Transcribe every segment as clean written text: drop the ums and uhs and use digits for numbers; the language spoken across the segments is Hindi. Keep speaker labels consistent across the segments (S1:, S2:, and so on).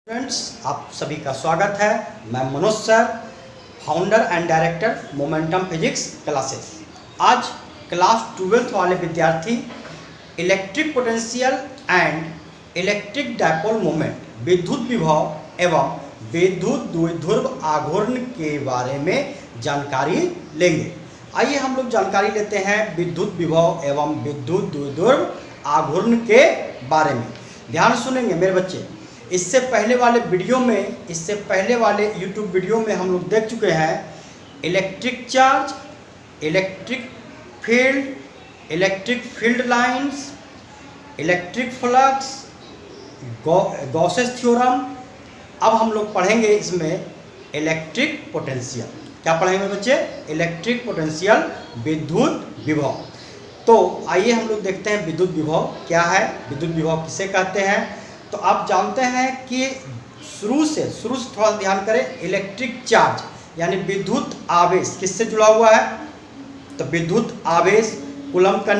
S1: फ्रेंड्स, आप सभी का स्वागत है। मैं Manoj sir, founder and director momentum physics classes. आज क्लास 12th वाले विद्यार्थी electric potential and electric dipole moment, विद्युत विभव एवं विद्युत द्विध्रुव आघूर्ण के बारे में जानकारी लेंगे। आइए हम लोग जानकारी लेते हैं विद्युत विभव एवं विद्युत द्विध्रुव आघूर्ण के बारे में। ध्यान सुनेंगे मेरे बच्चे। इससे पहले वाले YouTube वीडियो में हम लोग देख चुके हैं electric charge, electric field lines, electric flux, Gauss's theorem. अब हम लोग पढ़ेंगे इसमें इलेक्ट्रिक पोटेंशियल। क्या पढ़ेंगे बच्चे? इलेक्ट्रिक पोटेंशियल, विद्युत विभव। तो आइए हम लोग देखते हैं विद्युत विभव क्या है, विद्युत विभव किसे कहते हैं। तो आप जानते हैं कि शुरू से थोड़ा ध्यान करें। इलेक्ट्रिक चार्ज यानी विद्युत आवेश किससे जुड़ा हुआ है? तो विद्युत आवेश, कूलम का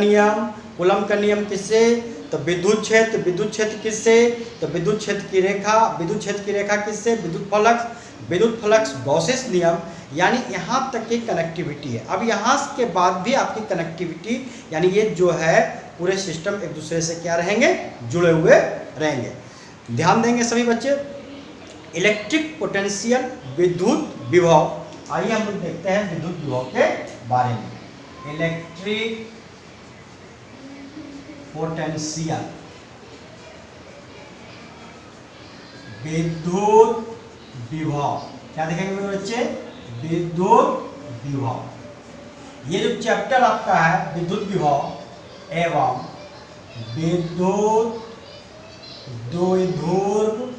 S1: नियम किससे? तो विद्युत क्षेत्र किससे? तो विद्युत क्षेत्र की रेखा किससे? विद्युत फ्लक्स गॉसेस नियम। यानी यहाँ तक की कनेक्टिविटी है। अब यहाँ के बाद भी आपकी कनेक्टिविटी यानी ये जो है पूरे सिस्टम एक दूसरे से क्या रहेंगे? जुड़े हुए रहेंगे। ध्यान देंगे सभी बच्चे। इलेक्ट्रिक पोटेंशियल, विद्युत विभव। आइए हम लोग देखते हैं विद्युत विभव के बारे में। इलेक्ट्रिक पोटेंशियल, विद्युत विभव। क्या देखेंगे मेरे बच्चे? विद्युत विभव। ये जो चैप्टर आपका है विद्युत विभव एवं विद्युत द्विध्रुव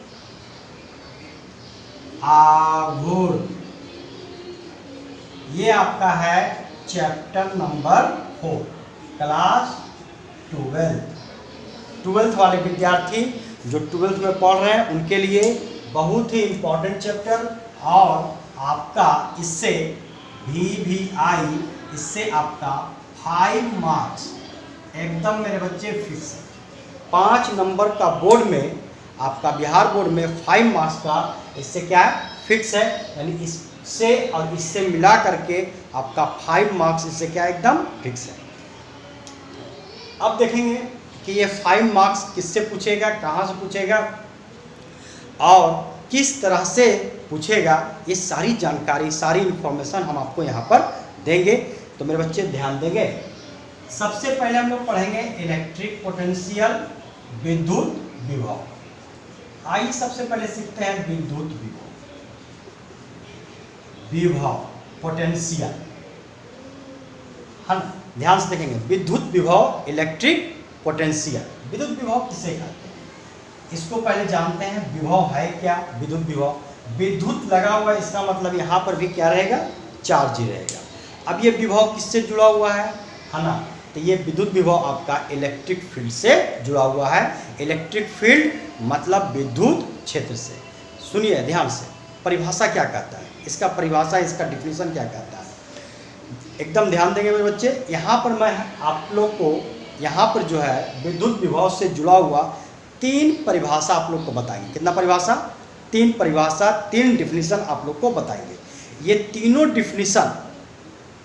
S1: आघूर्ण, ये आपका है चैप्टर नंबर 4, क्लास 12th वाले विद्यार्थी जो 12th में पढ़ रहे हैं उनके लिए बहुत ही इम्पोर्टेंट चैप्टर। और आपका इससे VVI, इससे आपका 5 मार्क्स एकदम मेरे बच्चे फिक्स है। 5 नंबर का बोर्ड में, आपका बिहार बोर्ड में 5 मार्क्स का इससे क्या है? फिक्स है। यानी इससे और इससे मिला करके आपका 5 मार्क्स इससे क्या एकदम फिक्स है। अब देखेंगे कि ये 5 मार्क्स किससे पूछेगा, कहाँ से पूछेगा और किस तरह से पूछेगा, ये सारी जानकारी, सारी इंफॉर्मेशन हम आपको यहाँ पर देंगे। तो मेरे बच्चे ध्यान देंगे। सबसे पहले हम लोग पढ़ेंगे इलेक्ट्रिक पोटेंशियल, विद्युत विभव। आइए सबसे पहले सीखते हैं विद्युत विभव, पोटेंशियल। हम ध्यान से देखेंगे विद्युत विभव, इलेक्ट्रिक पोटेंशियल। विद्युत विभव किसे कहते हैं इसको पहले जानते हैं। विभव है क्या? विद्युत विभव, विद्युत लगा हुआ है, इसका मतलब यहाँ पर भी क्या रहेगा? चार्ज ही रहेगा। अब ये विभव किससे जुड़ा हुआ है ना? तो ये विद्युत विभव आपका इलेक्ट्रिक फील्ड से जुड़ा हुआ है। इलेक्ट्रिक फील्ड मतलब विद्युत क्षेत्र से। सुनिए ध्यान से, परिभाषा क्या कहता है, इसका परिभाषा, इसका डिफिनीशन क्या कहता है, एकदम ध्यान देंगे मेरे बच्चे। यहाँ पर मैं आप लोग को यहाँ पर जो है विद्युत विभव से जुड़ा हुआ 3 परिभाषा आप लोग को बताएंगे। कितना परिभाषा? 3 परिभाषा, 3 डिफिनीशन आप लोग को बताएंगे। ये तीनों डिफिनीशन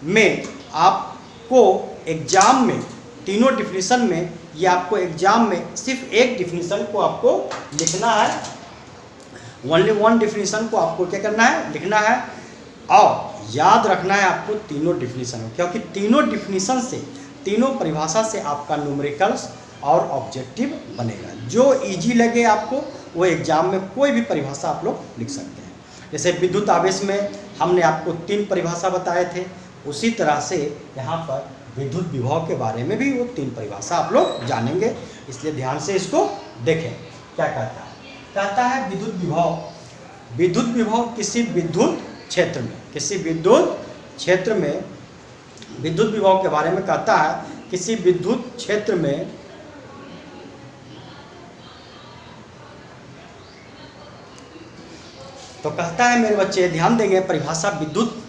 S1: में आपको एग्जाम में, तीनों डिफिनीशन में ये आपको एग्जाम में सिर्फ एक डिफिनीशन को आपको लिखना है। ओनली 1 डिफिनीशन को आपको क्या करना है? लिखना है। और याद रखना है आपको तीनों डिफिनीशन, क्योंकि तीनों डिफिनीशन से, तीनों परिभाषा से आपका न्यूमेरिकल्स और ऑब्जेक्टिव बनेगा। जो इजी लगे आपको वो एग्जाम में कोई भी परिभाषा आप लोग लिख सकते हैं। जैसे विद्युत आवेश में हमने आपको 3 परिभाषा बताए थे, उसी तरह से यहाँ पर विद्युत विभव के बारे में भी वो 3 परिभाषा आप लोग जानेंगे। इसलिए ध्यान से इसको देखें। क्या कहता है? कहता है विद्युत विभव किसी विद्युत क्षेत्र में, विद्युत विभव के बारे में कहता है किसी विद्युत क्षेत्र में तो कहता है मेरे बच्चे ध्यान देंगे परिभाषा। विद्युत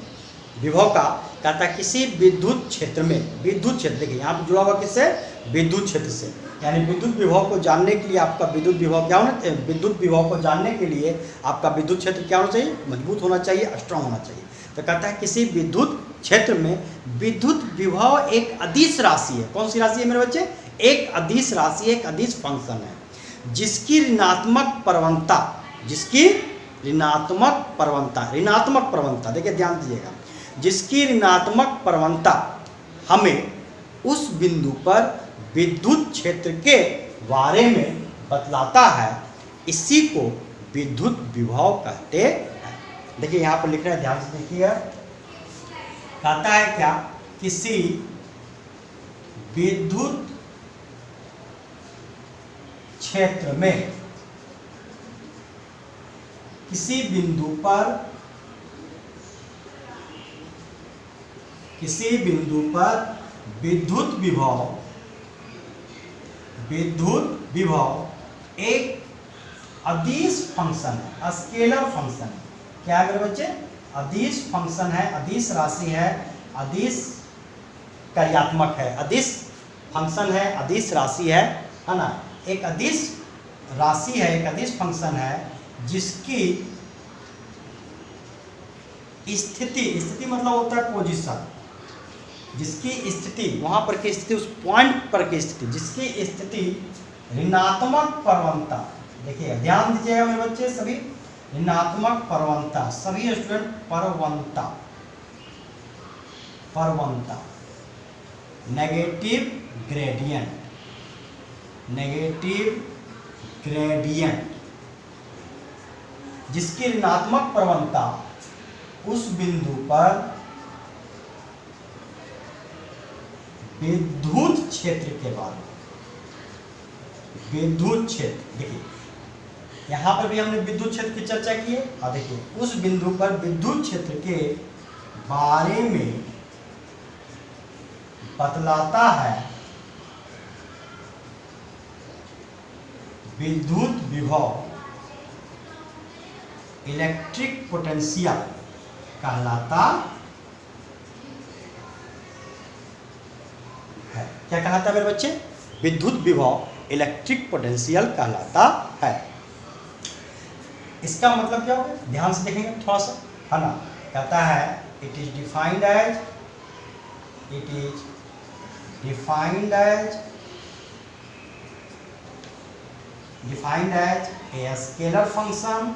S1: विभव का, कहता है किसी विद्युत क्षेत्र में, विद्युत क्षेत्र देखिए यहाँ पे जुड़ा हुआ किससे, विद्युत क्षेत्र से, यानी विद्युत विभव को जानने के लिए आपका विद्युत विभव क्या होना चाहिए, विद्युत विभव को जानने के लिए आपका विद्युत क्षेत्र क्या होना चाहिए, मजबूत होना चाहिए, स्ट्रांग होना चाहिए। तो कहता है किसी विद्युत क्षेत्र में विद्युत विभव एक अदिश राशि है। कौन सी राशि है मेरे बच्चे, एक अदिश राशि, एक अदिश फंक्शन है जिसकी ऋणात्मक प्रवणता, जिसकी ऋणात्मक प्रवणता देखिए ध्यान दीजिएगा, जिसकी ऋणात्मक प्रवणता हमें उस बिंदु पर विद्युत क्षेत्र के बारे में बतलाता है, इसी को विद्युत विभव कहते हैं। देखिए यहाँ पर लिख रहे हैं, ध्यान से देखिएगा, कहता है क्या, किसी विद्युत क्षेत्र में किसी बिंदु पर विद्युत विभव एक अदिश फंक्शन है, स्केलर फंक्शन है। क्या है मेरे बच्चे, अदिश फंक्शन है, अदिश राशि है, अदिश कार्यात्मक है, अदिश फंक्शन है, अदिश राशि है ना, एक अदिश राशि है, एक अदिश फंक्शन है जिसकी स्थिति मतलब होता है पोजीशन, जिसकी स्थिति वहां पर की स्थिति, उस पॉइंट पर की स्थिति, जिसकी स्थिति ऋणात्मक प्रवणता, देखिए ध्यान दीजिएगा मेरे बच्चे सभी, ऋणात्मक प्रवणता, सभी स्टूडेंट प्रवणता, नेगेटिव ग्रेडियंट, जिसकी ऋणात्मक प्रवणता उस बिंदु पर विद्युत क्षेत्र के बारे में, विद्युत क्षेत्र, देखिए यहां पर भी हमने विद्युत क्षेत्र की चर्चा की है, और देखिए उस बिंदु पर विद्युत क्षेत्र के बारे में बतलाता है विद्युत विभव इलेक्ट्रिक पोटेंशियल कहलाता है। क्या कहलाता है मेरे बच्चे, विद्युत विभव इलेक्ट्रिक पोटेंशियल कहलाता है। इसका मतलब क्या होगा, ध्यान से देखेंगे थोड़ा सा, है ना, कहता है it is defined as a scalar function,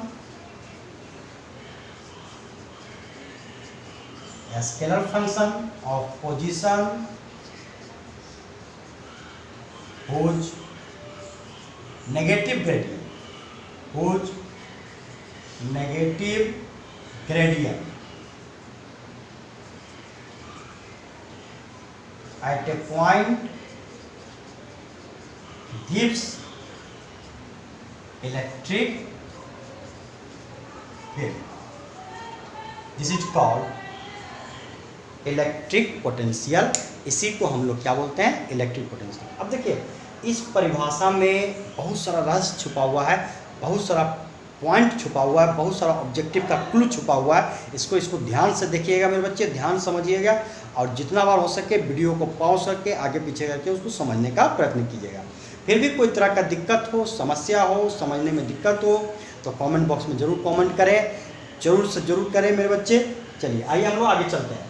S1: a scalar function of position whose negative gradient at a point gives electric field. This is called electric potential, इसी को हम लोग क्या बोलते हैं, इलेक्ट्रिक पोटेंशियल। अब देखिए इस परिभाषा में बहुत सारा रहस्य छुपा हुआ है, बहुत सारा पॉइंट छुपा हुआ है, बहुत सारा ऑब्जेक्टिव का क्लू छुपा हुआ है। इसको ध्यान से देखिएगा मेरे बच्चे, ध्यान समझिएगा, और जितना बार हो सके वीडियो को पॉज करके आगे पीछे करके उसको समझने का प्रयत्न कीजिएगा। फिर भी कोई तरह का दिक्कत हो, समस्या हो, समझने में दिक्कत हो तो कमेंट बॉक्स में ज़रूर कमेंट करें, ज़रूर से ज़रूर करें मेरे बच्चे। चलिए आइए हम लोग आगे चलते हैं।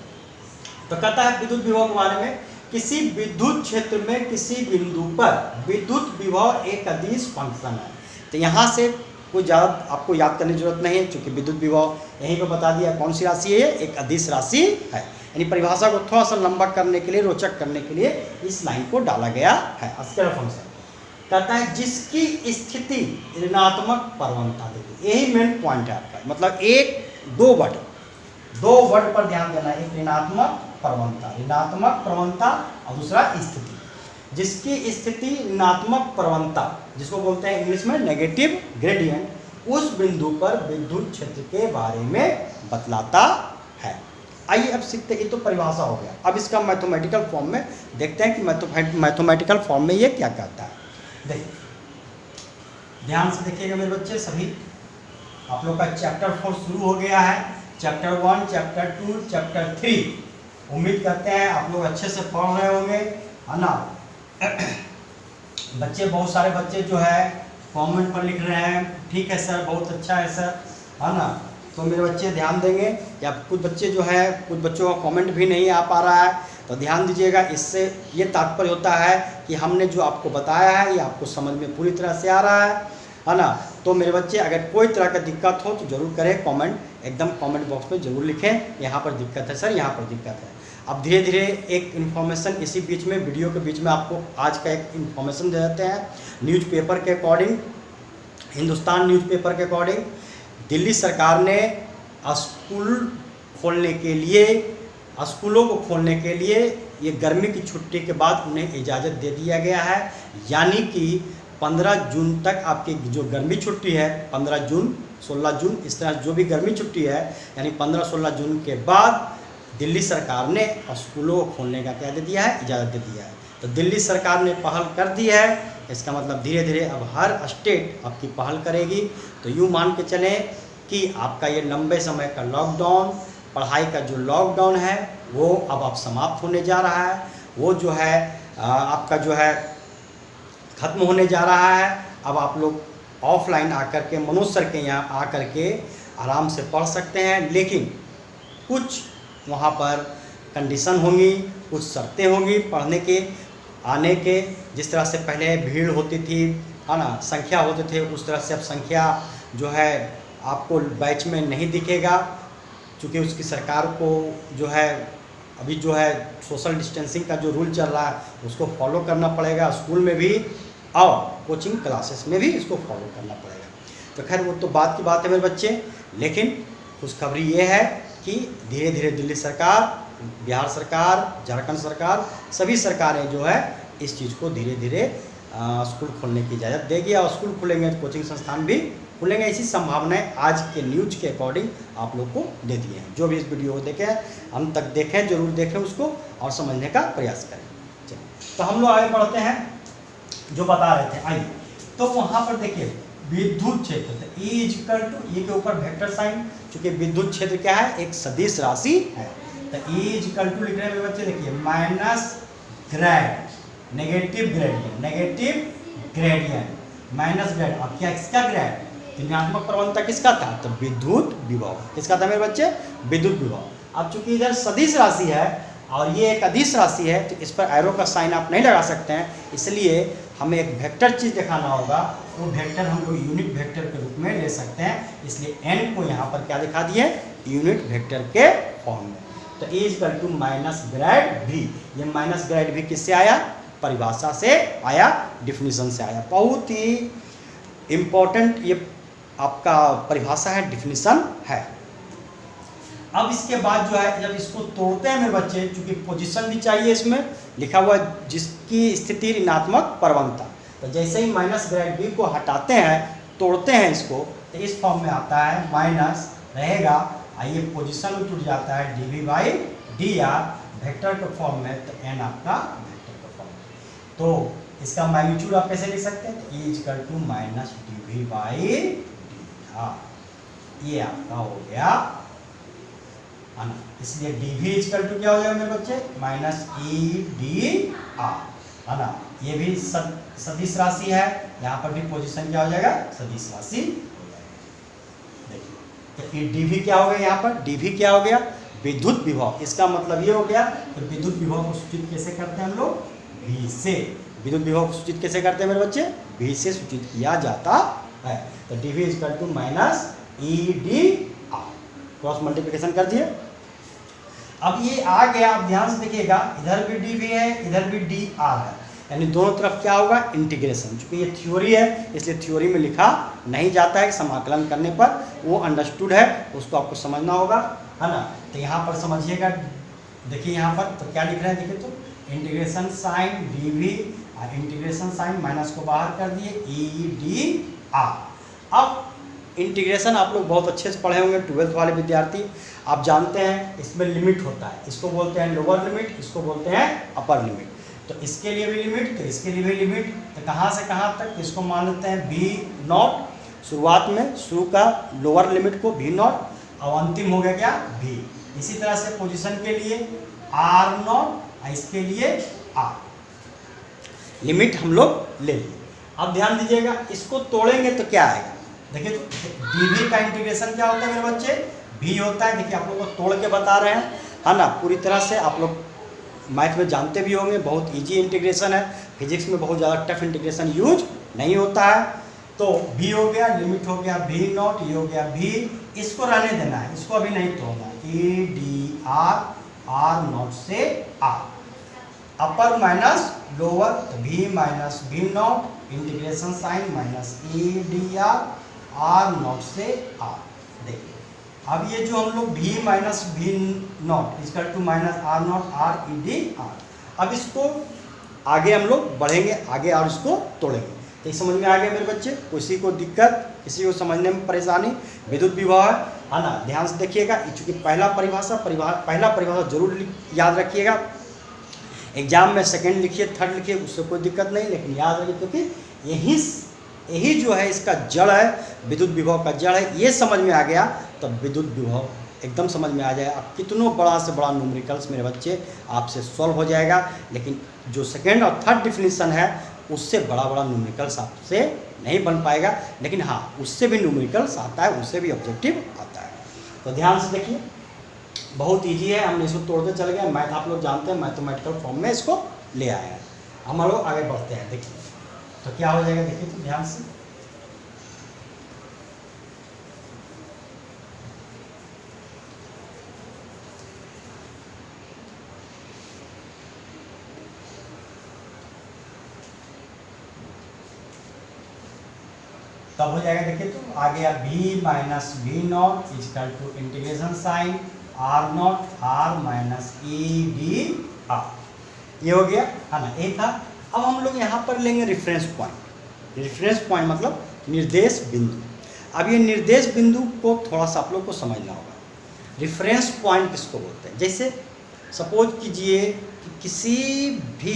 S1: तो कहता है विद्युत विभव के बारे में, किसी विद्युत क्षेत्र में किसी बिंदु पर विद्युत विभव एक अदिश फंक्शन है। तो यहाँ से कोई ज़्यादा आपको याद करने की जरूरत नहीं है, क्योंकि विद्युत विभव यहीं पर बता दिया कौन सी राशि है, एक अदिश राशि है। यानी परिभाषा को थोड़ा सा लंबा करने के लिए, रोचक करने के लिए इस लाइन को डाला गया है, स्केलर फंक्शन। कहता है जिसकी स्थिति ऋणात्मक प्रवणता, देखिए यही मेन पॉइंट है आपका, मतलब दो वर्ड पर ध्यान देना है, एक ऋणात्मक प्रवणता और दूसरा स्थिति। जिसकी स्थिति ऋणात्मक प्रवणता, जिसको बोलते हैं इंग्लिश में नेगेटिव ग्रेडियंट, उस बिंदु पर विद्युत क्षेत्र के बारे में बतलाता है। आइए अब सीखते हैं, ये तो परिभाषा हो गया। अब इसका मैथमेटिकल फॉर्म में देखते हैं कि मैथमेटिकल फॉर्म में ये क्या कहता है। देखिए ध्यान से देखिएगा मेरे बच्चे सभी, आप लोग का चैप्टर 4 शुरू हो गया है। Chapter 1, chapter 2, chapter 3। उम्मीद करते हैं आप लोग अच्छे से पढ़ रहे होंगे, है ना। बच्चे, बहुत सारे बच्चे जो है कमेंट पर लिख रहे हैं, ठीक है सर, बहुत अच्छा है सर, है ना। तो मेरे बच्चे ध्यान देंगे, या कुछ बच्चे जो है, कुछ बच्चों का कमेंट भी नहीं आ पा रहा है, तो ध्यान दीजिएगा। इससे ये तात्पर्य होता है कि हमने जो आपको बताया है ये आपको समझ में पूरी तरह से आ रहा है ना। तो मेरे बच्चे, अगर कोई तरह का दिक्कत हो तो ज़रूर करें कमेंट, एकदम कमेंट बॉक्स में ज़रूर लिखें, यहाँ पर दिक्कत है सर, यहाँ पर दिक्कत है। अब धीरे धीरे एक इन्फॉर्मेशन इसी बीच में, वीडियो के बीच में आपको आज का एक इन्फॉर्मेशन दे देते हैं। न्यूज़पेपर के अकॉर्डिंग, हिंदुस्तान न्यूज़पेपर के अकॉर्डिंग, दिल्ली सरकार ने स्कूल खोलने के लिए, स्कूलों को खोलने के लिए ये गर्मी की छुट्टी के बाद उन्हें इजाज़त दे दिया गया है। यानी कि 15 जून तक आपकी जो गर्मी छुट्टी है, 15 जून, 16 जून, इस तरह जो भी गर्मी छुट्टी है, यानी 15-16 जून के बाद दिल्ली सरकार ने स्कूलों को खोलने का क्या दे दिया है, इजाज़त दे दिया है। तो दिल्ली सरकार ने पहल कर दी है, इसका मतलब धीरे धीरे अब हर स्टेट आपकी पहल करेगी। तो यूँ मान के चलें कि आपका ये लंबे समय का लॉकडाउन, पढ़ाई का जो लॉकडाउन है वो अब आप समाप्त होने जा रहा है, वो जो है आपका जो है ख़त्म होने जा रहा है। अब आप लोग ऑफलाइन आकर के, मनोज सर के यहाँ आकर के आराम से पढ़ सकते हैं, लेकिन कुछ वहाँ पर कंडीशन होंगी, कुछ शर्तें होंगी पढ़ने के, आने के। जिस तरह से पहले भीड़ होती थी, है ना, संख्या होते थे, उस तरह से अब संख्या जो है आपको बैच में नहीं दिखेगा, क्योंकि उसकी सरकार को जो है अभी जो है सोशल डिस्टेंसिंग का जो रूल चल रहा है उसको फॉलो करना पड़ेगा, स्कूल में भी और कोचिंग क्लासेस में भी इसको फॉलो करना पड़ेगा। तो खैर वो तो बात की बात है मेरे बच्चे, लेकिन खुशखबरी ये है कि धीरे धीरे दिल्ली सरकार, बिहार सरकार, झारखंड सरकार, सभी सरकारें जो है इस चीज़ को धीरे धीरे स्कूल खोलने की इजाज़त देगी, और स्कूल खुलेंगे तो कोचिंग संस्थान भी खुलेंगे। ऐसी संभावनाएं आज के न्यूज के अकॉर्डिंग आप लोग को दे दिए हैं। जो भी इस वीडियो को देखें, अंत तक देखें, जरूर देखें उसको और समझने का प्रयास करें। चलिए, तो हम लोग आगे बढ़ते हैं, जो बता रहे थे। आइए, तो वहाँ पर देखिए विद्युत क्षेत्र, तो E इक्वल टू, ये के ऊपर वेक्टर साइन, चूँकि विद्युत क्षेत्र क्या है, एक सदिश राशि है। तो E इक्वल टू लिख रहे हैं मेरे बच्चे, देखिए minus grade, negative gradient, negative gradient minus grade. अब क्या, इसका ग्रेड ऋणात्मक प्रवणता किसका था, तो विद्युत विभव किसका था मेरे बच्चे, विद्युत विभव। अब चूंकि इधर सदिश राशि है और ये एक अदिश राशि है, तो इस पर एरो का साइन आप नहीं लगा सकते हैं, इसलिए हमें एक वेक्टर चीज़ दिखाना होगा। वो वेक्टर हम लोग यूनिट वेक्टर के रूप में ले सकते हैं, इसलिए n को यहाँ पर क्या दिखा दिए, यूनिट वेक्टर के फॉर्म में। तो E equal to minus grad v, ये माइनस ग्रेड v किससे आया, परिभाषा से आया, डिफिनीशन से आया। बहुत ही इम्पोर्टेंट ये आपका परिभाषा है, डिफिनीशन है। अब इसके बाद जो है, जब इसको तोड़ते हैं मेरे बच्चे, चूंकि पोजीशन भी चाहिए इसमें लिखा हुआ है, जिसकी स्थिति ऋणात्मक प्रवणता, तो जैसे ही माइनस ग्रेड v को हटाते हैं, तोड़ते हैं इसको, तो इस फॉर्म में आता है, माइनस रहेगा, आइए पोजीशन में टूट जाता है dv बाई dr, वेक्टर के फॉर्म में, तो n आपका वेक्टर के फॉर्म में। तो इसका मैग्नीट्यूड आप कैसे लिख सकते हैं, तो E equal to minus dv by dr, ये आपका हो गया, है ना। इसलिए dv इक्वल टू क्या हो जाएगा मेरे बच्चे, माइनस EdR, है ना। ये भी सदिश राशि है, यहाँ पर भी पोजीशन क्या हो जाएगा, सदिश राशि हो जाएगा। देखिए, तो ये dv क्या हो गया, यहाँ पर dv क्या हो गया, विद्युत विभव। इसका मतलब ये हो गया, तो विद्युत विभव को सूचित कैसे करते हैं हम लोग, v से। विद्युत विभव को सूचित कैसे करते हैं मेरे बच्चे, v से सूचित किया जाता है। तो dv equal to minus EdR, cross multiplication कर दिए। अब ये आ गया, आप ध्यान से देखिएगा, इधर भी dv है, इधर भी dr है, यानी दोनों तरफ क्या होगा, इंटीग्रेशन। चूंकि ये थ्योरी है, इसलिए थ्योरी में लिखा नहीं जाता है, समाकलन करने पर वो अंडरस्टूड है, उसको आपको समझना होगा, है ना। तो यहाँ पर समझिएगा, देखिए यहाँ पर तो क्या लिख रहे हैं, देखिए तो integration sign dv, integration sign minus को बाहर कर दिए, EdR। अब इंटीग्रेशन आप लोग बहुत अच्छे से पढ़े होंगे, 12th वाले विद्यार्थी, आप जानते हैं इसमें लिमिट होता है, इसको बोलते हैं लोअर लिमिट, इसको बोलते हैं अपर लिमिट। तो इसके लिए भी लिमिट, तो इसके लिए भी लिमिट, तो कहाँ से कहाँ तक, तो इसको मान लेते हैं v0, शुरुआत में शुरू का लोअर लिमिट को v0, और अंतिम हो गया क्या v। इसी तरह से पोजीशन के लिए r0 और इसके लिए r। लिमिट हम लोग ले लिए। अब ध्यान दीजिएगा, इसको तोड़ेंगे तो क्या आएगा। देखिए तो dv का इंटीग्रेशन क्या होता है मेरे बच्चे, v होता है। देखिए आप लोगों को तोड़ के बता रहे हैं, है ना। पूरी तरह से आप लोग मैथ में जानते भी होंगे, बहुत इजी इंटीग्रेशन है। फिजिक्स में बहुत ज़्यादा टफ इंटीग्रेशन यूज नहीं होता है। तो v हो गया, लिमिट हो गया v0, ये हो गया v। इसको रहने देना है, इसको अभी नहीं तोड़ना। e d r r0 से r, अपर माइनस लोअर, तो v minus v0 integration sign minus e d r r0 से r। देखिए अब ये जो हम लोग v minus v0 equal to minus r0 r e d r, अब इसको आगे हम लोग बढ़ेंगे आगे और इसको तोड़ेंगे। तो ये समझ में आ गया मेरे बच्चे, किसी को दिक्कत, किसी को समझने में परेशानी। विद्युत विभव है ना, ध्यान से देखिएगा। चूँकि पहला परिभाषा जरूर याद रखिएगा। एग्जाम में सेकंड लिखिए, थर्ड लिखिए, उससे कोई दिक्कत नहीं, लेकिन याद रखिए क्योंकि यही जो है इसका जड़ है, विद्युत विभव का जड़ है। ये समझ में आ गया तो विद्युत विभव एकदम समझ में आ जाए। अब कितनों बड़ा से बड़ा न्यूमेरिकल्स मेरे बच्चे आपसे सॉल्व हो जाएगा, लेकिन जो सेकंड और थर्ड डिफिनीशन है उससे बड़ा बड़ा न्यूमेरिकल्स आपसे नहीं बन पाएगा। लेकिन हाँ, उससे भी न्यूमेरिकल्स आता है, उससे भी ऑब्जेक्टिव आता है। तो ध्यान से देखिए, बहुत ईजी है। हमने इसको तोड़ते चले गए। मैथ आप लोग जानते हैं, मैथमेटिकल फॉर्म में इसको ले आए हैं। हम लोग आगे बढ़ते हैं। देखिए तो क्या हो जाएगा, देखिए तो ध्यान से। तब हो जाएगा, देखिए तो आ गया v minus v0 equal to integration sign r0 r minus e d r। ये हो गया, है ना, ये था। अब हम लोग यहाँ पर लेंगे रेफरेंस पॉइंट। रेफरेंस पॉइंट मतलब निर्देश बिंदु। अब ये निर्देश बिंदु को थोड़ा सा आप लोग को समझना होगा। रेफरेंस पॉइंट किसको बोलते हैं। जैसे सपोज कीजिए कि किसी भी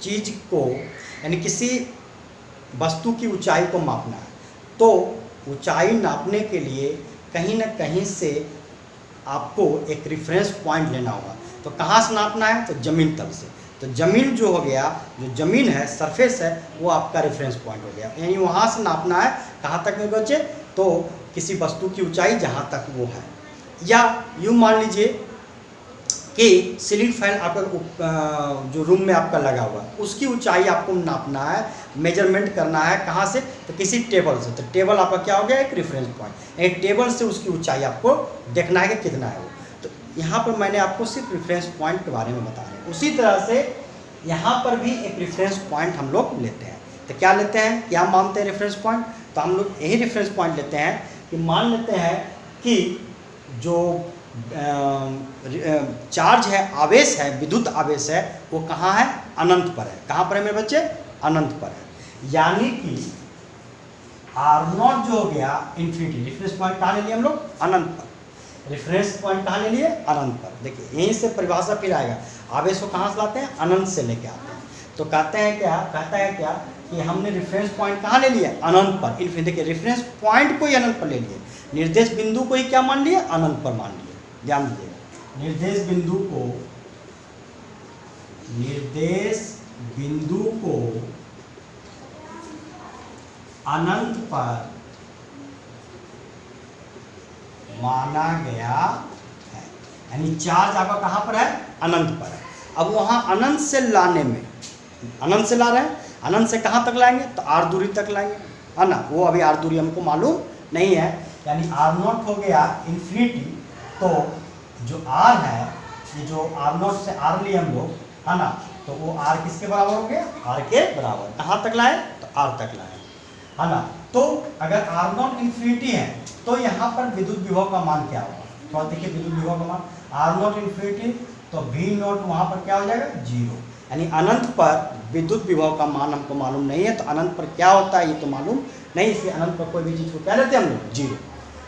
S1: चीज़ को, यानी किसी वस्तु की ऊंचाई को मापना है, तो ऊंचाई नापने के लिए कहीं ना कहीं से आपको एक रेफरेंस पॉइंट लेना होगा। तो कहाँ से नापना है, तो ज़मीन तल से। तो ज़मीन जो हो गया, जो ज़मीन है, सरफेस है, वो आपका रेफरेंस पॉइंट हो गया। यानी वहाँ से नापना है कहाँ तक में बच्चे, तो किसी वस्तु की ऊंचाई जहाँ तक वो है। या यूँ मान लीजिए कि सीलिंग फैन आपका जो रूम में आपका लगा हुआ है, उसकी ऊंचाई आपको नापना है, मेजरमेंट करना है। कहाँ से, तो किसी टेबल से। तो टेबल आपका क्या हो गया, एक रेफरेंस पॉइंट। एक टेबल से उसकी ऊंचाई आपको देखना है कि कितना है वो। तो यहाँ पर मैंने आपको सिर्फ रेफरेंस पॉइंट के बारे में बता रहे हैं। उसी तरह से यहाँ पर भी एक रेफरेंस पॉइंट हम लोग लेते हैं। तो क्या लेते हैं, क्या मानते हैं रेफरेंस पॉइंट, तो हम लोग यही रेफरेंस पॉइंट लेते हैं कि मान लेते हैं कि जो चार्ज है, आवेश है, विद्युत आवेश है, वो कहाँ है, अनंत पर है। कहाँ पर है मेरे बच्चे, अनंत पर है। यानी कि R0 जो हो गया इन्फिनिटी। रेफरेंस पॉइंट कहाँ ले लिए हम लोग, अनंत पर। रेफरेंस पॉइंट कहाँ ले लिए, अनंत पर। देखिए यहीं से परिभाषा फिर आएगा, आवेश को कहाँ से लाते हैं, अनंत से लेके आते हैं। तो कहते हैं क्या, कहता है क्या कि हमने रेफरेंस पॉइंट कहाँ ले लिया, अनंत पर, इन्फिनिटी। देखिए रेफरेंस पॉइंट को ही अनंत पर ले लिए, निर्देश बिंदु को ही क्या मान लिए, अनंत पर मान लिए। ध्यान दीजिएगा, निर्देश बिंदु को अनंत पर माना गया है। यानी चार्ज आपका कहाँ पर है, अनंत पर है। अब वहाँ अनंत से लाने में, अनंत से ला रहे हैं, अनंत से कहाँ तक लाएंगे, तो r दूरी तक लाएंगे, है ना। वो अभी r दूरी हमको मालूम नहीं है। यानी R0 हो गया इन्फिनिटी। तो जो r है, ये जो R0 से r लिए हम लोग, है ना, तो वो r किसके बराबर हो गया, r के बराबर। कहाँ तक लाए, तो r तक लाए, है ना। तो अगर R0 इन्फिनिटी है तो यहाँ पर विद्युत विभव का मान क्या होगा, थोड़ा देखिए विद्युत विभव का मान। R0 इन्फिनिटी तो V0 वहाँ पर क्या हो जाएगा, 0। यानी अनंत पर विद्युत विभव का मान हमको मालूम नहीं है। तो अनंत पर क्या होता है ये तो मालूम नहीं, इसलिए अनंत पर कोई भी चीज़ को क्या लेते हैं हम लोग, 0।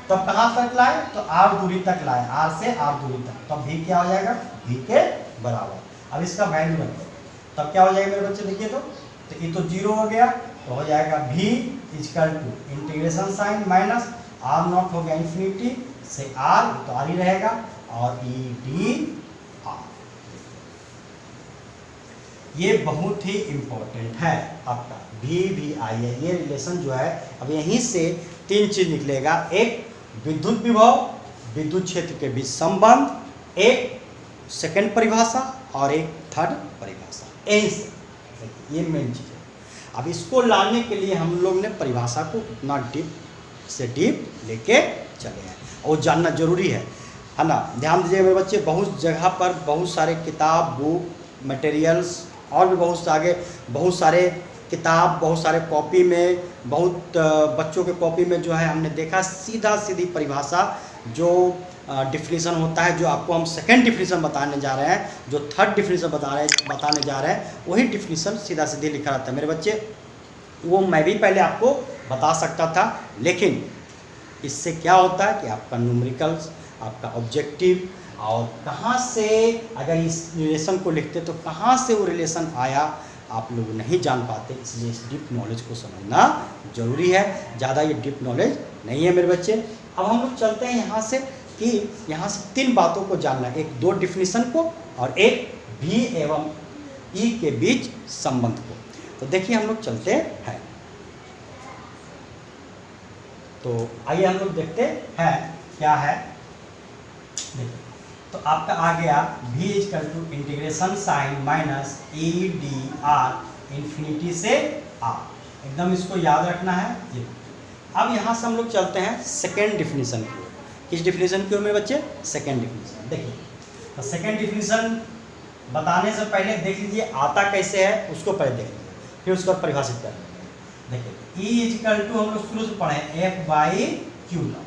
S1: तब कहाँ तक लाए, तो r दूरी तक लाए, r से r दूरी तक। तब v क्या हो जाएगा, v के बराबर। अब इसका वैल्यू रखो, तब क्या हो जाएगा मेरे बच्चे, देखिए तो ये तो 0 हो गया। तो हो जाएगा v equal to integration sign minus R0 हो गया इन्फिनिटी से आर तो आर ही रहेगा और ई डी आर। ये बहुत ही इंपॉर्टेंट है आपका वी आई है। ये रिलेशन जो है अब यहीं से तीन चीज निकलेगा, एक विद्युत विभव विद्युत क्षेत्र के बीच संबंध, एक सेकंड परिभाषा और एक थर्ड परिभाषा, यही से ये मेन चीज है। अब इसको लाने के लिए हम लोग ने परिभाषा को इतना डीप से डीप लेके चले हैं और जानना जरूरी है ना। ध्यान दीजिए मेरे बच्चे, बहुत जगह पर बहुत सारे किताब बुक मटेरियल्स और भी बहुत आगे बहुत सारे किताब बहुत सारे कॉपी में बहुत बच्चों के कॉपी में जो है हमने देखा सीधा सीधी परिभाषा जो डिफिनीशन होता है, जो आपको हम सेकंड डिफिनीशन बताने जा रहे हैं, जो थर्ड डिफिनीशन बताने जा रहे हैं, वही डिफिनीशन सीधा सीधे लिखा रहता है मेरे बच्चे। वो मैं भी पहले आपको बता सकता था, लेकिन इससे क्या होता है कि आपका न्यूमेरिकल्स आपका ऑब्जेक्टिव और कहाँ से अगर इस रिलेशन को लिखते तो कहाँ से वो रिलेशन आया आप लोग नहीं जान पाते, इसलिए इस डीप नॉलेज को समझना जरूरी है। ज़्यादा ये डीप नॉलेज नहीं है मेरे बच्चे। अब हम लोग चलते हैं यहाँ से कि यहाँ से तीन बातों को जानना है, एक दो डिफिनीशन को और एक भी एवं ई के बीच संबंध को। तो देखिए हम लोग चलते हैं, तो आइए हम लोग देखते हैं क्या है। देखिए तो आपका आ गया v equal to integration sign minus E D R infinity से r, एकदम इसको याद रखना है ये। अब यहाँ से हम लोग चलते हैं सेकेंड डिफिनीशन की ओर। किस डिफिनीशन की ओर मेरे बच्चे? Second definition. देखिए तो सेकेंड डिफिनीशन बताने से पहले देख लीजिए आता कैसे है, उसको पहले देख लीजिए, फिर उसको परिभाषित कर लीजिए। देखिए ई इक्वल टू हम लोग शुरू से पढ़े एफ बाई क्यू नॉट।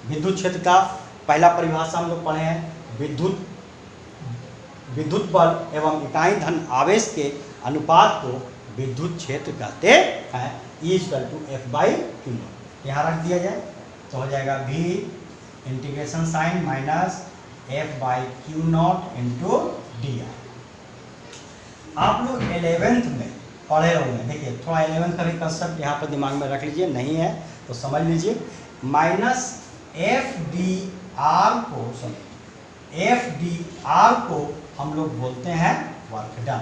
S1: विद्युत क्षेत्र का पहला परिभाषा हम लोग पढ़े हैं, विद्युत बल एवं इकाई धन आवेश के अनुपात को विद्युत क्षेत्र कहते हैं। E equal to F by Q not यहाँ रख दिया जाए तो हो जाएगा v integration sign minus F by Q not into D R. आप लोग 11th में पढ़े होंगे, देखिए थोड़ा 11th का भी कंसेप्ट यहाँ पर दिमाग में रख लीजिए, नहीं है तो समझ लीजिए। माइनस एफ डी आर को एफ डी आर को हम लोग बोलते हैं वर्क डन,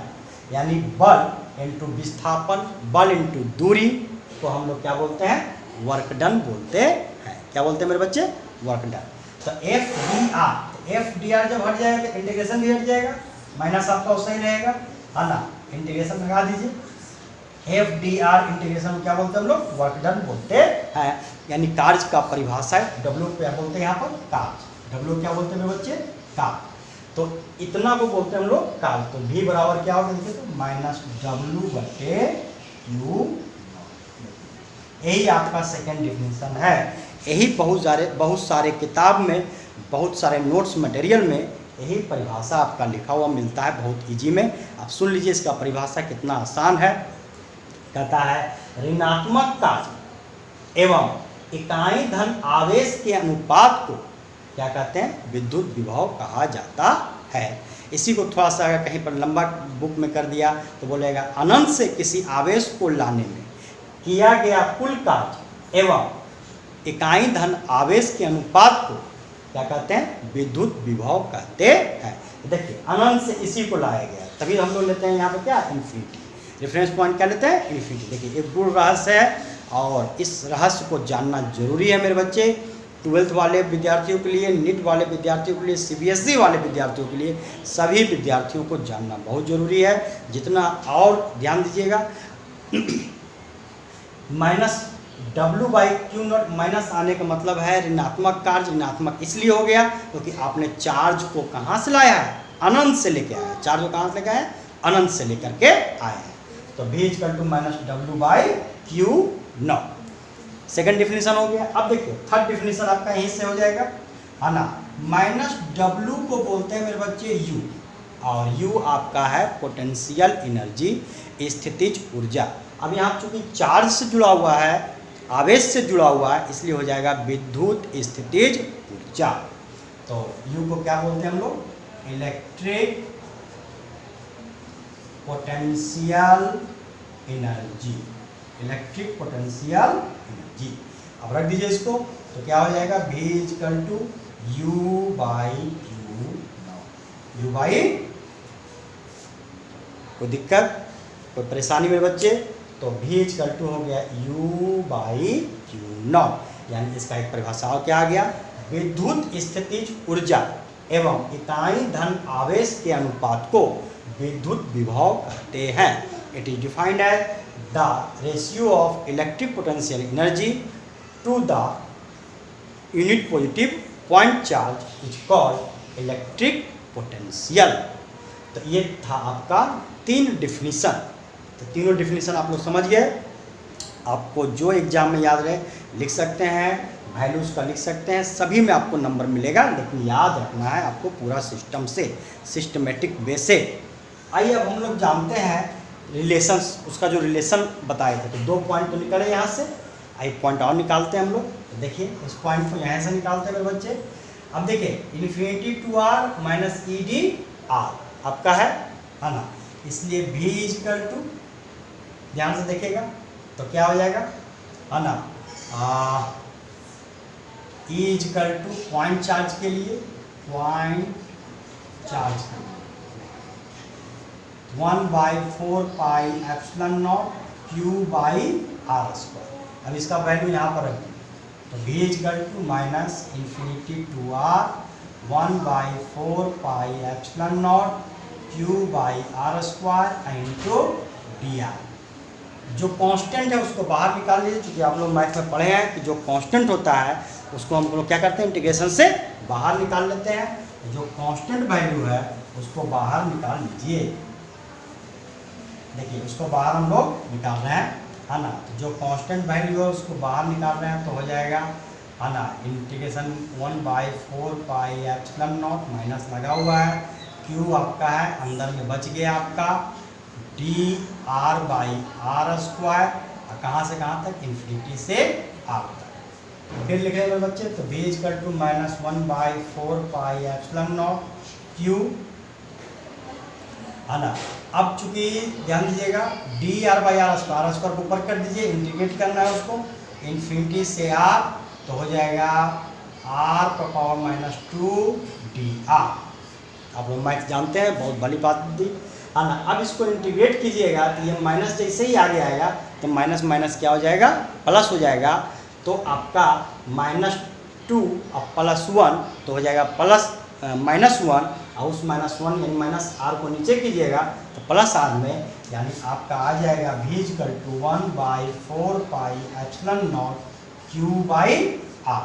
S1: यानी बल इंटू विस्थापन बल इंटू दूरी को हम लोग क्या बोलते हैं? वर्क डन बोलते हैं। क्या बोलते हैं मेरे बच्चे? Work done. तो एफ डी आर जब हट जाएगा तो इंटीग्रेशन भी हट जाएगा, माइनस आपका वैसा ही रहेगा है ना, इंटीग्रेशन लगा दीजिए। एफ डी आर इंटीग्रेशन क्या बोलते हैं हम लोग? वर्क डन बोलते हैं, यानी कार्य का परिभाषा है। डब्ल्यू क्या बोलते हैं यहाँ पर? कार्य। डब्ल्यू क्या बोलते हैं मेरे बच्चे? कार्य। तो इतना को बोलते हैं हम लोग कार्य। तो v बराबर क्या होगा देखिए तो माइनस डब्ल्यू बटे क्यू। यही आपका सेकेंड डिफिनीशन है। यही बहुत सारे किताब में बहुत सारे नोट्स मटेरियल में यही परिभाषा आपका लिखा हुआ मिलता है बहुत इजी में। आप सुन लीजिए इसका परिभाषा कितना आसान है। कहता है ऋणात्मक कार्य एवं इकाई धन आवेश के अनुपात को क्या कहते हैं? विद्युत विभव कहा जाता है। इसी को थोड़ा सा अगर कहीं पर लंबा बुक में कर दिया तो बोलेगा अनंत से किसी आवेश को लाने में किया गया कुल कार्य एवं इकाई धन आवेश के अनुपात को क्या कहते हैं? विद्युत विभव कहते हैं। देखिए अनंत से इसी को लाया गया, तभी हम लोग लेते हैं यहाँ पर क्या? इन्फिनिटी। रेफरेंस पॉइंट क्या लेते हैं? इन्फिनिटी। देखिए एक गुण रहस्य है और इस रहस्य को जानना जरूरी है मेरे बच्चे। 12th वाले विद्यार्थियों के लिए, नीट वाले विद्यार्थियों के लिए, CBSE वाले विद्यार्थियों के लिए, सभी विद्यार्थियों को जानना बहुत जरूरी है। जितना और ध्यान दीजिएगा minus W by Q not, minus आने का मतलब है ऋणात्मक कार्य। ऋणात्मक इसलिए हो गया क्योंकि आपने चार्ज को कहाँ से लाया है? अनंत से लेके आया है। चार्ज को कहाँ से लेके आए? अनंत से लेकर के आए हैं। तो v equal to minus W by Q not. Second definition हो गया। अब देखिए थर्ड डिफिनीशन आपका यहीं से हो जाएगा है ना। माइनस डब्ल्यू को बोलते हैं मेरे बच्चे यू, और यू आपका है पोटेंशियल एनर्जी, स्थितिज ऊर्जा। अब यहाँ चूंकि चार्ज से जुड़ा हुआ है, आवेश से जुड़ा हुआ है, इसलिए हो जाएगा विद्युत स्थितिज ऊर्जा। तो यू को क्या बोलते हैं हम लोग? Electric potential energy. Electric potential energy. अब रख दीजिए इसको, तो क्या हो जाएगा V equal to U/Q not. U/, कोई दिक्कत, कोई परेशानी मेरे बच्चे? तो V इक्वल टू हो गया U/Q नॉट, यानी इसका एक परिभाषा और क्या आ गया, विद्युत स्थितिज ऊर्जा एवं इकाई धन आवेश के अनुपात को विद्युत विभव कहते हैं। It is defined as the ratio of electric potential energy to the unit positive point charge is called electric potential. तो ये था आपका 3 डिफिनीशन। तो तीनों डिफिनीशन आप लोग समझ गए। आपको जो एग्जाम में याद रहे लिख सकते हैं, वैल्यूज़ का लिख सकते हैं, सभी में आपको नंबर मिलेगा, लेकिन याद रखना है आपको पूरा सिस्टम से, सिस्टमेटिक वे से। आइए अब हम लोग जानते हैं रिलेशंस, उसका जो रिलेशन बताए थे। तो 2 पॉइंट तो निकले यहाँ से, आइए पॉइंट और निकालते हैं हम लोग। तो देखिए इस पॉइंट को यहाँ से निकालते हैं मेरे बच्चे। अब देखिए infinity to r minus E D R आपका है ना, इसलिए V इक्वल टू, ध्यान से देखिएगा तो क्या हो जाएगा, है ना, E equal two point charge के लिए, पॉइंट चार्ज के लिए 1/4 पाई एप्सिलॉन नॉट Q/r²। अब इसका वैल्यू यहाँ पर रखिए, तो V equal to minus infinity to r 1/4 pi epsilon not Q/r² into dr। जो कांस्टेंट है उसको बाहर निकाल लीजिए, क्योंकि आप लोग मैथ में पढ़े हैं कि जो कांस्टेंट होता है उसको हम लोग क्या करते हैं, इंटीग्रेशन से बाहर निकाल लेते हैं। जो कांस्टेंट वैल्यू है उसको बाहर निकाल लीजिए। देखिए उसको बाहर हम लोग निकाल रहे हैं, है ना। तो जो कांस्टेंट वैल्यू है उसको बाहर निकाल रहे हैं, तो हो जाएगा, है ना, integration 1/4 pi epsilon not, minus लगा हुआ है, Q आपका है अंदर में बच गया आपका dr/r², कहाँ से कहाँ तक, इन्फिनिटी से r तक। फिर लिख रहे हैं बच्चे, तो V equal to minus 1/4 pi epsilon not Q, है ना। अब चूंकि ध्यान दीजिएगा dr/r² को ऊपर कर दीजिए, इंटीग्रेट करना है उसको, इन्फिनिटी से r, तो हो जाएगा r⁻²dr। आप लोग मैथ जानते हैं, बहुत भली बात दी, है ना। अब इसको इंटीग्रेट कीजिएगा तो ये माइनस जैसे ही आगे आएगा तो माइनस माइनस क्या हो जाएगा, प्लस हो जाएगा। तो आपका -2 और +1 तो हो जाएगा -1, और उस -1 यानी -r को नीचे कीजिएगा तो +r में, यानी आपका आ जाएगा V equal to 1/4 pi epsilon not Q/r।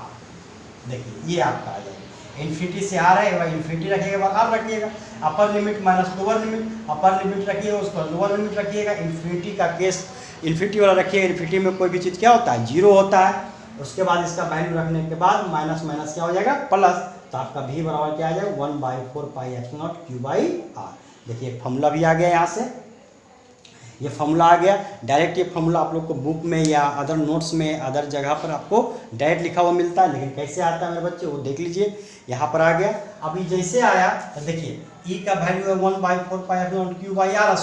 S1: देखिए ये आपका आ जाएगा, इन्फिनिटी से आ रहा है, इन्फिनिटी रखिएगा बाद r रखिएगा, upper limit minus lower limit, upper limit रखिएगा उस पर लोअर लिमिट रखिएगा। इन्फिनिटी का केस इन्फिनिटी वाला रखिएगा, इन्फिनिटी में कोई भी चीज़ क्या होता है, 0 होता है। उसके बाद इसका वैल्यू रखने के बाद माइनस माइनस क्या हो जाएगा, प्लस, तो आपका V बराबर क्या आ जाएगा, 1/4 पाई एप्सिलॉन नॉट Q/r। देखिए फॉर्मूला भी आ गया यहाँ से, ये फॉर्मूला आ गया डायरेक्ट। ये फॉर्मूला आप लोग को बुक में या अदर नोट्स में अदर जगह पर आपको डायरेक्ट लिखा हुआ मिलता है, लेकिन कैसे आता है मेरे बच्चे वो देख लीजिए। यहाँ पर आ गया, अभी जैसे आया तो देखिए E का वैल्यू है 1/4 पाई एप्सिलॉन नॉट Q/r²,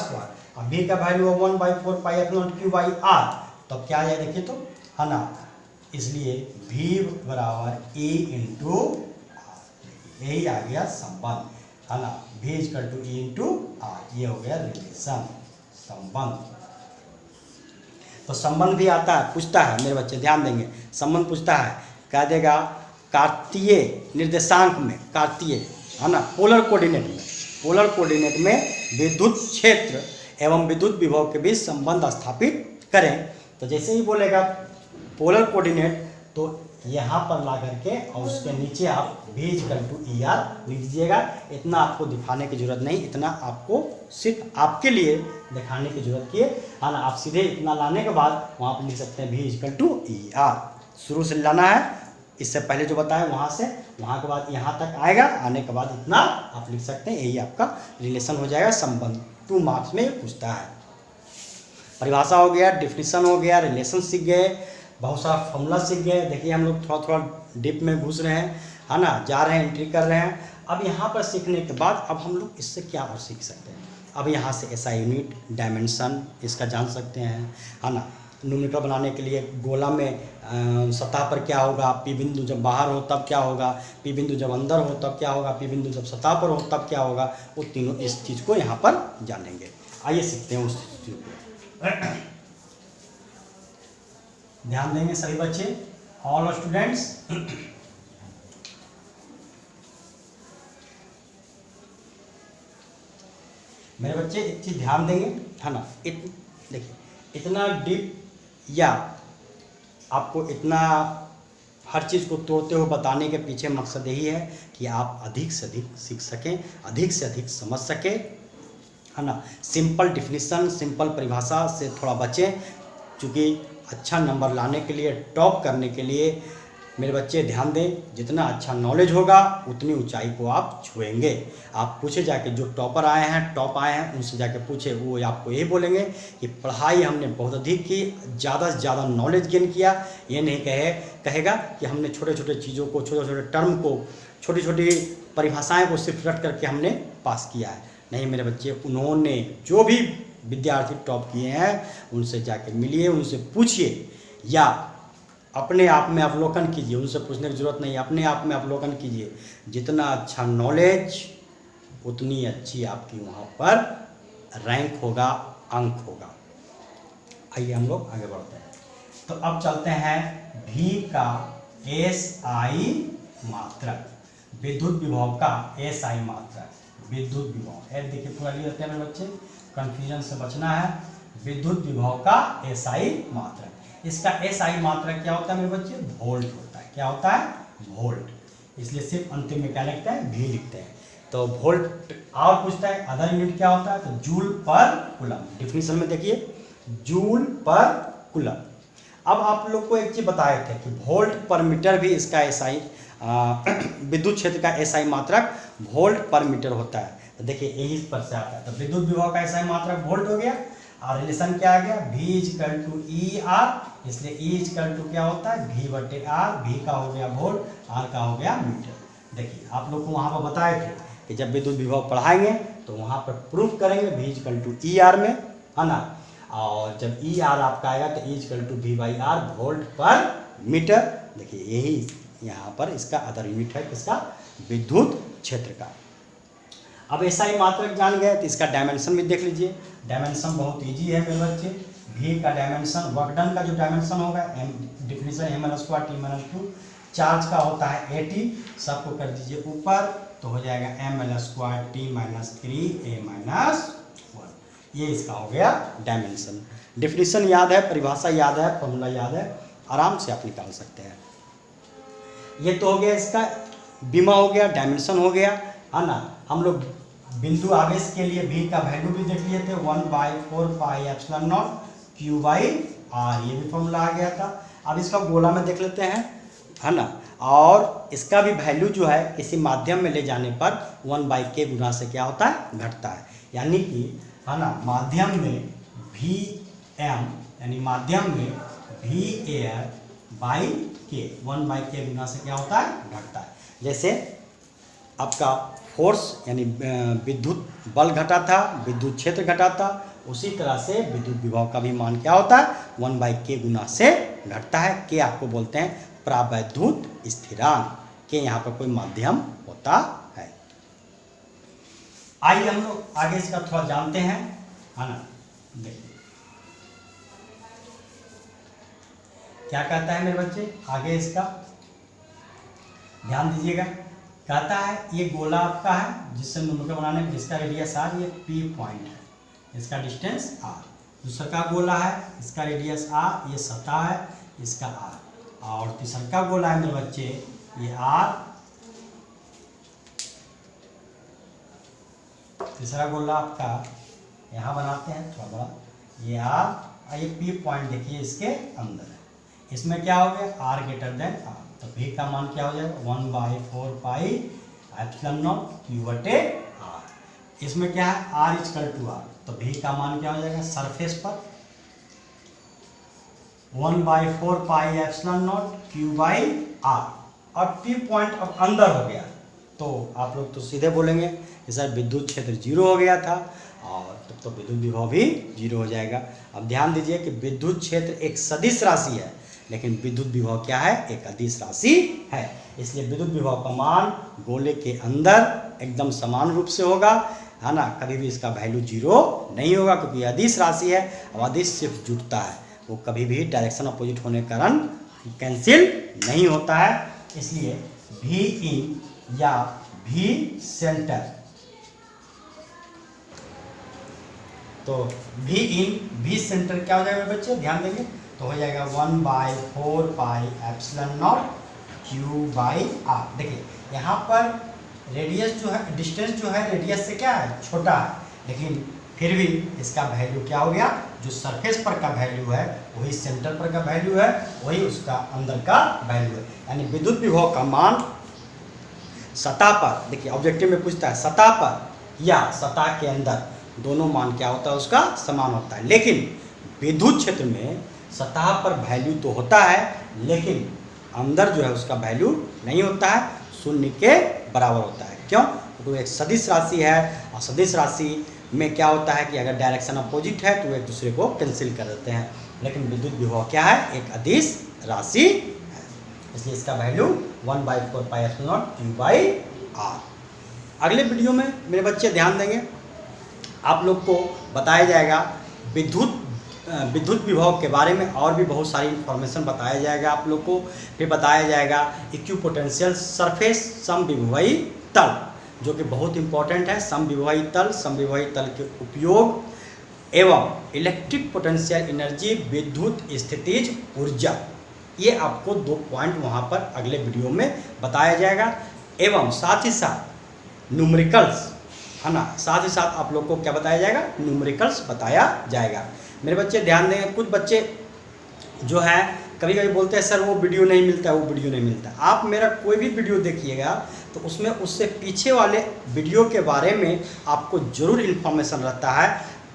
S1: अब V का वैल्यू है 1/4 पाई एप्सिलॉन नॉट Q/r। तो अब क्या आ जाए देखिए, तो है ना, इसलिए V बराबर A इंटू R, यही आ गया संबंध, है ना। V equal to E into R, ये हो गया रिलेशन, संबंध। तो संबंध भी आता है, पूछता है मेरे बच्चे, ध्यान देंगे, संबंध पूछता है, कह देगा कार्तीय निर्देशांक में, कार्तीय, है ना, पोलर कोऑर्डिनेट में विद्युत क्षेत्र एवं विद्युत विभव के बीच संबंध स्थापित करें। तो जैसे ही बोलेगा पोलर कोऑर्डिनेट, तो यहाँ पर ला करके और उसके नीचे आप V इक्वल टू ER लिख दीजिएगा। इतना आपको दिखाने की जरूरत नहीं, इतना आपको सिर्फ आपके लिए दिखाने की जरूरत है, ना। आप सीधे इतना लाने के बाद वहाँ पर लिख सकते हैं V इक्वल टू ER, शुरू से लाना है, इससे पहले जो बताया वहाँ से, वहाँ के बाद यहाँ तक आएगा, आने के बाद इतना आप लिख सकते हैं, यही आपका रिलेशन हो जाएगा, संबंध। 2 मार्क्स में ये पूछता है। परिभाषा हो गया, डिफिनीशन हो गया, रिलेशन सीख गए, बहुत सारा फॉर्मूला सीख गए। देखिए हम लोग थोड़ा थोड़ा डीप में घुस रहे हैं, है ना, जा रहे हैं, एंट्री कर रहे हैं। अब यहाँ पर सीखने के बाद अब हम लोग इससे क्या और सीख सकते हैं, अब यहाँ से SI यूनिट, डायमेंशन इसका जान सकते हैं, है ना। न्यूमेरिकल बनाने के लिए गोला में सतह पर क्या होगा, पी बिंदु जब बाहर हो तब क्या होगा, पी बिंदु जब अंदर हो तब क्या होगा, पी बिंदु जब सतह पर हो तब क्या होगा, वो तीनों इस चीज़ को यहाँ पर जानेंगे। आइए सीखते हैं उस चीज़ को। ध्यान देंगे सभी बच्चे, ऑल स्टूडेंट्स। मेरे बच्चे एक चीज़ ध्यान देंगे, है ना, देखिए इतना डीप या आपको इतना हर चीज़ को तोड़ते हुए बताने के पीछे मकसद यही है कि आप अधिक से अधिक सीख सकें, अधिक से अधिक समझ सकें, है ना। सिंपल डिफिनीसन, सिंपल परिभाषा से थोड़ा बचें, क्योंकि अच्छा नंबर लाने के लिए, टॉप करने के लिए मेरे बच्चे ध्यान दें, जितना अच्छा नॉलेज होगा उतनी ऊंचाई को आप छुएंगे। आप पूछे जाके, जो टॉपर आए हैं, टॉप आए हैं, उनसे जाके पूछे, वो आपको यही बोलेंगे कि पढ़ाई हमने बहुत अधिक की, ज़्यादा से ज़्यादा नॉलेज गेन किया। ये नहीं कहेगा कि हमने छोटे छोटे चीज़ों को, छोटे छोटे टर्म को, छोटी छोटी परिभाषाएँ को सिर्फ रट करके हमने पास किया है। नहीं मेरे बच्चे, उन्होंने जो भी विद्यार्थी टॉप किए हैं उनसे जाके मिलिए, उनसे पूछिए, या अपने आप में अवलोकन कीजिए। उनसे पूछने की ज़रूरत नहीं, अपने आप में अवलोकन कीजिए। जितना अच्छा नॉलेज उतनी अच्छी आपकी वहाँ पर रैंक होगा, अंक होगा। आइए हम लोग आगे बढ़ते हैं। तो अब चलते हैं भी का SI मात्रक, विद्युत विभव का SI मात्रक, विद्युत विभव। देखिए पूरा लिख देते हैं मेरे बच्चे, कंफ्यूजन से बचना है। विद्युत विभव का SI मात्रक, इसका SI मात्रक क्या होता है मेरे बच्चे, वोल्ट होता है। क्या होता है, वोल्ट। इसलिए सिर्फ अंतिम में क्या लिखते हैं, भी लिखते हैं। तो वोल्ट। और पूछता है अदर यूनिट क्या होता है, तो जूल पर कूलम। डिफिनीशन में देखिए, जूल पर कूलम। अब आप लोग को एक चीज बताए थे कि वोल्ट पर मीटर भी इसका SI, विद्युत क्षेत्र का SI मात्रक वोल्ट पर मीटर होता है। तो देखिए यही पर से आता है। तो विद्युत विभव का SI मात्रक वोल्ट हो गया, और रिलेशन क्या आ गया, V इक्वल टू ER। इसलिए E इक्वल टू क्या होता है, V बटे R। V का हो गया वोल्ट, R का हो गया मीटर। देखिए आप लोग को वहाँ पर बताए थे कि जब विद्युत विभव पढ़ाएंगे तो वहाँ पर प्रूफ करेंगे V इक्वल टू ER में, है ना। और जब ER आपका आएगा तो E equal to V by R, volt पर मीटर। देखिए यही यहाँ पर इसका अदर यूनिट है, किसका, विद्युत क्षेत्र का। अब SI मात्रक जान गए तो इसका डायमेंशन भी देख लीजिए। डायमेंशन बहुत इजी है मेरे बच्चे। भी का डायमेंशन, वर्क डन का जो डायमेंशन होगा, डिफिनीशन ml² t-2। चार्ज का होता है 80, सबको कर दीजिए ऊपर, तो हो जाएगा ml² t-3a-1। ये इसका हो गया डायमेंशन। डिफिनीशन याद है, परिभाषा याद है, फॉर्मूला याद है, आराम से आप निकाल सकते हैं। ये तो हो गया इसका बीमा, हो गया डायमेंशन, हो गया, है ना। हम लोग बिंदु आवेश के लिए भी का वैल्यू भी देख लिए थे, 1/4 pi epsilon not Q by R। ये भी फॉर्मूला आ गया था। अब इसका गोला में देख लेते हैं, है ना। और इसका भी वैल्यू जो है किसी माध्यम में ले जाने पर 1/k गुना से क्या होता है, घटता है। यानी कि, है ना, माध्यम में Vm, यानी माध्यम में VAR बाई K, 1/k गुना से क्या होता है, घटता है। जैसे आपका फोर्स यानी विद्युत बल घटा था, विद्युत क्षेत्र घटा था, उसी तरह से विद्युत विभव का भी मान क्या होता है, 1/k गुना से घटता है। K आपको बोलते हैं प्रावैद्युत स्थिरांक। K यहाँ पर कोई माध्यम होता है। आइए हम लोग आगे इसका थोड़ा जानते हैं, है ना। देखिए क्या कहता है मेरे बच्चे, आगे इसका ध्यान दीजिएगा। कहता है ये गोला आपका है जिससे न्यूमेरिकल बनाने में, जिसका रेडियस R, ये P पॉइंट है, इसका डिस्टेंस R। दूसरा का गोला है, इसका रेडियस R, ये सतह है, इसका R। और तीसरा का गोला है मेरे बच्चे, ये R, तीसरा गोला आपका यहाँ बनाते हैं थोड़ा बड़ा, ये R, और ये P पॉइंट देखिए इसके अंदर है। इसमें क्या हो गया, R ग्रेटर देन R। तो V का मान क्या हो जाएगा, 1/4 पाई एप्सिलॉन नॉट Q बटे R। इसमें क्या है, R इक्वल टू R। तो V का मान क्या हो जाएगा, सरफेस पर 1/4 pi epsilon not Q by R। और P पॉइंट अब अंदर हो गया, तो आप लोग तो सीधे बोलेंगे कि सर विद्युत क्षेत्र 0 हो गया था। और तब तो विद्युत विभव भी 0 हो जाएगा। अब ध्यान दीजिए कि विद्युत क्षेत्र एक सदिश राशि है, लेकिन विद्युत विभव क्या है, एक अदिश राशि है। इसलिए विद्युत विभव का मान गोले के अंदर एकदम समान रूप से होगा, है ना। कभी भी इसका वैल्यू 0 नहीं होगा, क्योंकि अदिश राशि है और अदिश सिर्फ जुड़ता है, वो कभी भी डायरेक्शन अपोजिट होने के कारण कैंसिल नहीं होता है। इसलिए V इन या V सेंटर, तो V इन V सेंटर क्या हो जाएगा बच्चे, ध्यान देंगे तो हो जाएगा 1/4 पाई एप्सिलॉन नॉट Q/r। देखिए यहाँ पर रेडियस जो है, डिस्टेंस जो है रेडियस से क्या है, छोटा है, लेकिन फिर भी इसका वैल्यू क्या हो गया, जो सरफेस पर का वैल्यू है वही सेंटर पर का वैल्यू है, वही उसका अंदर का वैल्यू है। यानी विद्युत विभव का मान सतह पर, देखिए ऑब्जेक्टिव में पूछता है सतह पर या सतह के अंदर, दोनों मान क्या होता है, उसका समान होता है। लेकिन विद्युत क्षेत्र में सतह पर वैल्यू तो होता है, लेकिन अंदर जो है उसका वैल्यू नहीं होता है, शून्य के बराबर होता है। क्यों? तो एक सदिश राशि है, और सदिश राशि में क्या होता है कि अगर डायरेक्शन अपोजिट है तो एक दूसरे को कैंसिल कर देते हैं। लेकिन विद्युत विभव क्या है, एक अदिश राशि है, इसलिए इसका value 1/4 pi epsilon not Q/r। अगले वीडियो में मेरे बच्चे ध्यान देंगे, आप लोग को बताया जाएगा विद्युत विभव के बारे में, और भी बहुत सारी इन्फॉर्मेशन बताया जाएगा आप लोग को। फिर बताया जाएगा इक्विपोटेंशियल सरफेस समविभवी तल, जो कि बहुत इंपॉर्टेंट है। समविभवी तल के उपयोग एवं इलेक्ट्रिक पोटेंशियल एनर्जी, विद्युत स्थितिज ऊर्जा, ये आपको 2 पॉइंट वहाँ पर अगले वीडियो में बताया जाएगा। एवं साथ ही साथ न्यूमेरिकल्स, है ना, साथ ही साथ आप लोग को क्या बताया जाएगा, न्यूमेरिकल्स बताया जाएगा। मेरे बच्चे ध्यान दें, कुछ बच्चे जो है कभी कभी बोलते हैं सर वो वीडियो नहीं मिलता है, वो वीडियो नहीं मिलता है। आप मेरा कोई भी वीडियो देखिएगा तो उसमें उससे पीछे वाले वीडियो के बारे में आपको ज़रूर इन्फॉर्मेशन रहता है,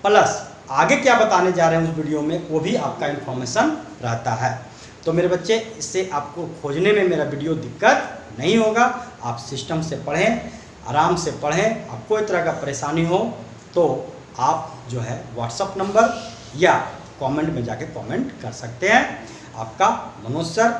S1: प्लस आगे क्या बताने जा रहे हैं उस वीडियो में वो भी आपका इन्फॉर्मेशन रहता है। तो मेरे बच्चे, इससे आपको खोजने में मेरा वीडियो दिक्कत नहीं होगा। आप सिस्टम से पढ़ें, आराम से पढ़ें। आप कोई तरह का परेशानी हो तो आप जो है व्हाट्सअप नंबर या कमेंट में जाके कमेंट कर सकते हैं। आपका मनोज सर